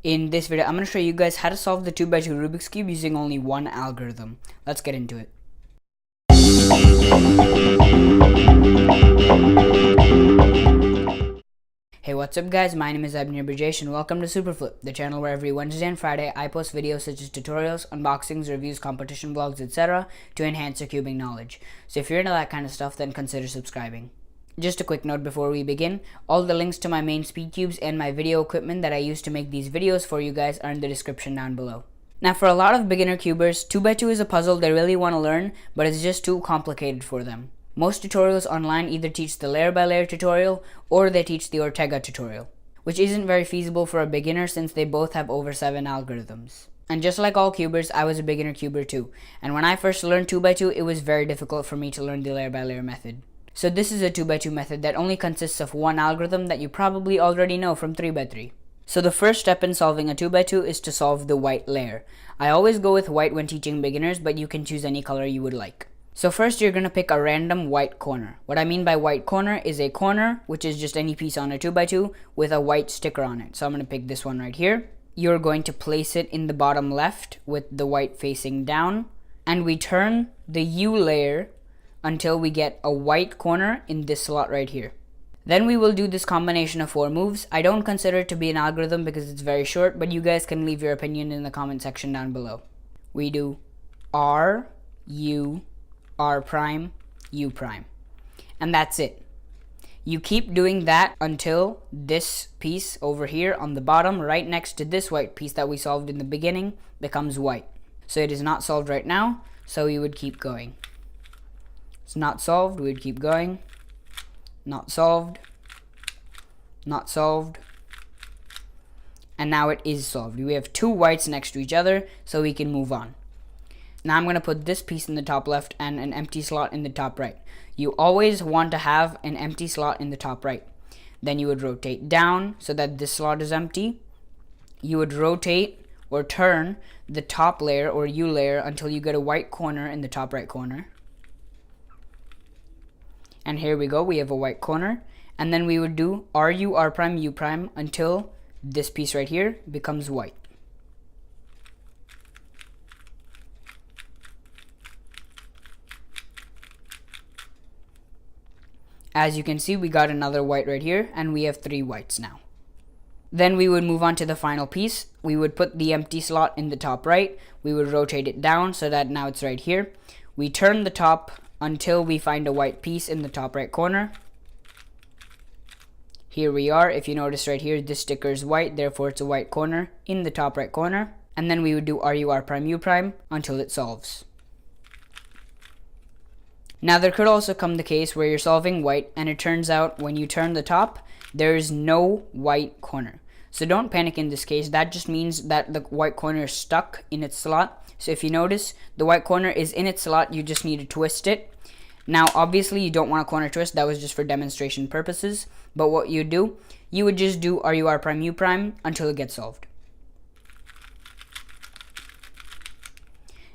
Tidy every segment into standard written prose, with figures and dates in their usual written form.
In this video, I'm going to show you guys how to solve the 2x2 Rubik's Cube using only one algorithm. Let's get into it. Hey, what's up guys, my name is Abner Brajesh and welcome to Superflip, the channel where every Wednesday and Friday I post videos such as tutorials, unboxings, reviews, competition vlogs, etc. to enhance your cubing knowledge. So if you're into that kind of stuff, then consider subscribing. Just a quick note before we begin, all the links to my main speed cubes and my video equipment that I use to make these videos for you guys are in the description down below. Now for a lot of beginner cubers, 2x2 is a puzzle they really want to learn, but it's just too complicated for them. Most tutorials online either teach the layer by layer tutorial or they teach the Ortega tutorial, which isn't very feasible for a beginner since they both have over 7 algorithms. And just like all cubers, I was a beginner cuber too, and when I first learned 2x2, it was very difficult for me to learn the layer by layer method. So this is a 2x2 method that only consists of one algorithm that you probably already know from 3x3. So the first step in solving a 2x2 is to solve the white layer. I always go with white when teaching beginners, but you can choose any color you would like. So first you're going to pick a random white corner. What I mean by white corner is a corner, which is just any piece on a 2x2 with a white sticker on it. So I'm going to pick this one right here. You're going to place it in the bottom left with the white facing down. And we turn the U layer until we get a white corner in this slot right here. Then we will do this combination of 4 moves. I don't consider it to be an algorithm because it's very short, but you guys can leave your opinion in the comment section down below. We do R, U, R prime, U prime. And that's it. You keep doing that until this piece over here on the bottom right next to this white piece that we solved in the beginning becomes white. So it is not solved right now, so we would keep going. It's not solved, we would keep going. Not solved. Not solved. And now it is solved. We have 2 whites next to each other, so we can move on. Now I'm going to put this piece in the top left and an empty slot in the top right. You always want to have an empty slot in the top right. Then you would rotate down so that this slot is empty. You would rotate or turn the top layer or U layer until you get a white corner in the top right corner. And here we go, we have a white corner. And then we would do RU, R prime, U prime until this piece right here becomes white. As you can see, we got another white right here, and we have 3 whites now. Then we would move on to the final piece. We would put the empty slot in the top right. We would rotate it down so that now it's right here. We turn the top until we find a white piece in the top right corner. Here we are. If you notice right here, this sticker is white, therefore it's a white corner in the top right corner. And then we would do RU, R prime, U prime until it solves. Now there could also come the case where you're solving white and it turns out when you turn the top, there is no white corner. So don't panic in this case, that just means that the white corner is stuck in its slot. So if you notice, the white corner is in its slot, you just need to twist it. Now obviously you don't want a corner twist, that was just for demonstration purposes. But what you do, you would just do RU, R prime, U prime until it gets solved.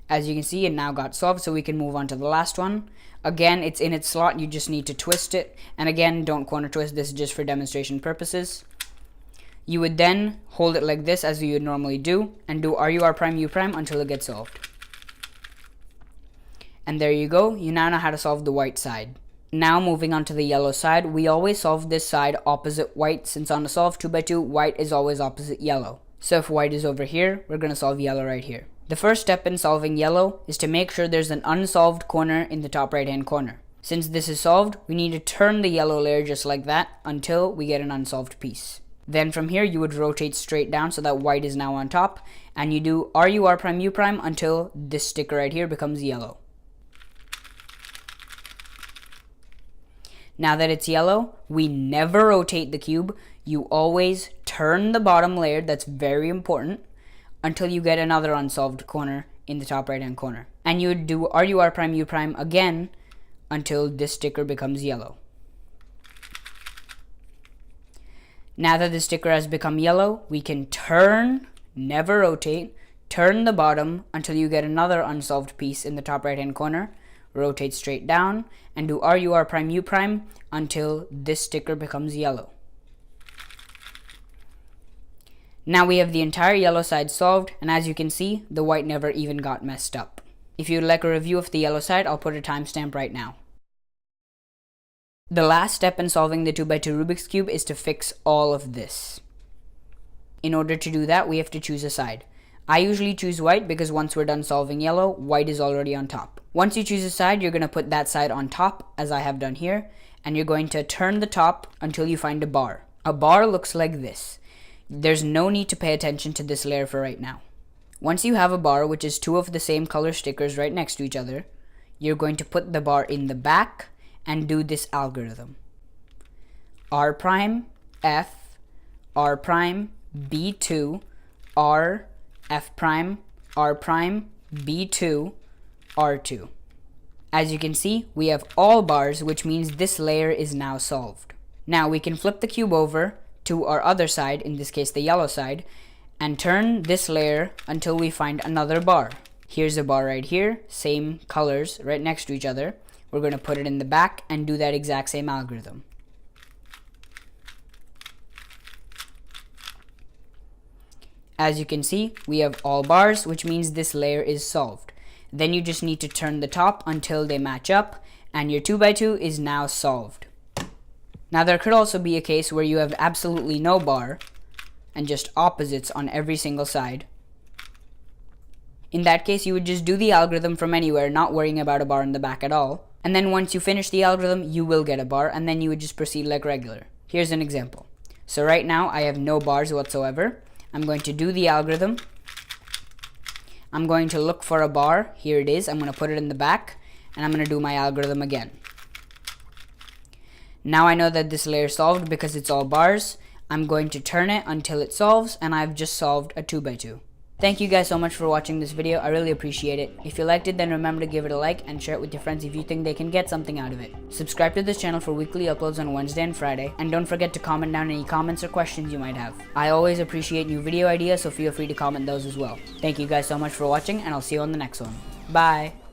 As you can see, it now got solved, so we can move on to the last one. Again, it's in its slot, you just need to twist it. And again, don't corner twist, this is just for demonstration purposes. You would then hold it like this as you would normally do and do RU, R prime, U prime until it gets solved. And there you go, you now know how to solve the white side. Now moving on to the yellow side, we always solve this side opposite white since on a solve 2x2, white is always opposite yellow. So if white is over here, we're going to solve yellow right here. The first step in solving yellow is to make sure there's an unsolved corner in the top right hand corner. Since this is solved, we need to turn the yellow layer just like that until we get an unsolved piece. Then from here you would rotate straight down so that white is now on top, and you do RU, R prime, U prime until this sticker right here becomes yellow. Now that it's yellow, we never rotate the cube. You always turn the bottom layer, that's very important, until you get another unsolved corner in the top right hand corner. And you would do RU, R prime, U prime again until this sticker becomes yellow. Now that the sticker has become yellow, we can turn, never rotate, turn the bottom until you get another unsolved piece in the top right hand corner, rotate straight down, and do RU, R prime, U prime until this sticker becomes yellow. Now we have the entire yellow side solved, and as you can see, the white never even got messed up. If you'd like a review of the yellow side, I'll put a timestamp right now. The last step in solving the 2x2 Rubik's Cube is to fix all of this. In order to do that, we have to choose a side. I usually choose white because once we're done solving yellow, white is already on top. Once you choose a side, you're going to put that side on top, as I have done here, and you're going to turn the top until you find a bar. A bar looks like this. There's no need to pay attention to this layer for right now. Once you have a bar, which is two of the same color stickers right next to each other, you're going to put the bar in the back and do this algorithm. R prime, F, R prime, B2, R, F prime, R prime, B2, R2. As you can see, we have all bars, which means this layer is now solved. Now we can flip the cube over to our other side, in this case the yellow side, and turn this layer until we find another bar. Here's a bar right here, same colors right next to each other. We're going to put it in the back and do that exact same algorithm. As you can see, we have all bars, which means this layer is solved. Then you just need to turn the top until they match up, and your 2x2 is now solved. Now there could also be a case where you have absolutely no bar, and just opposites on every single side. In that case, you would just do the algorithm from anywhere, not worrying about a bar in the back at all. And then once you finish the algorithm, you will get a bar, and then you would just proceed like regular. Here's an example. So right now, I have no bars whatsoever. I'm going to do the algorithm. I'm going to look for a bar. Here it is. I'm going to put it in the back, and I'm going to do my algorithm again. Now I know that this layer is solved because it's all bars. I'm going to turn it until it solves, and I've just solved a 2x2. Thank you guys so much for watching this video. I really appreciate it. If you liked it, then remember to give it a like and share it with your friends if you think they can get something out of it. Subscribe to this channel for weekly uploads on Wednesday and Friday, and don't forget to comment down any comments or questions you might have. I always appreciate new video ideas, so feel free to comment those as well. Thank you guys so much for watching, and I'll see you on the next one. Bye!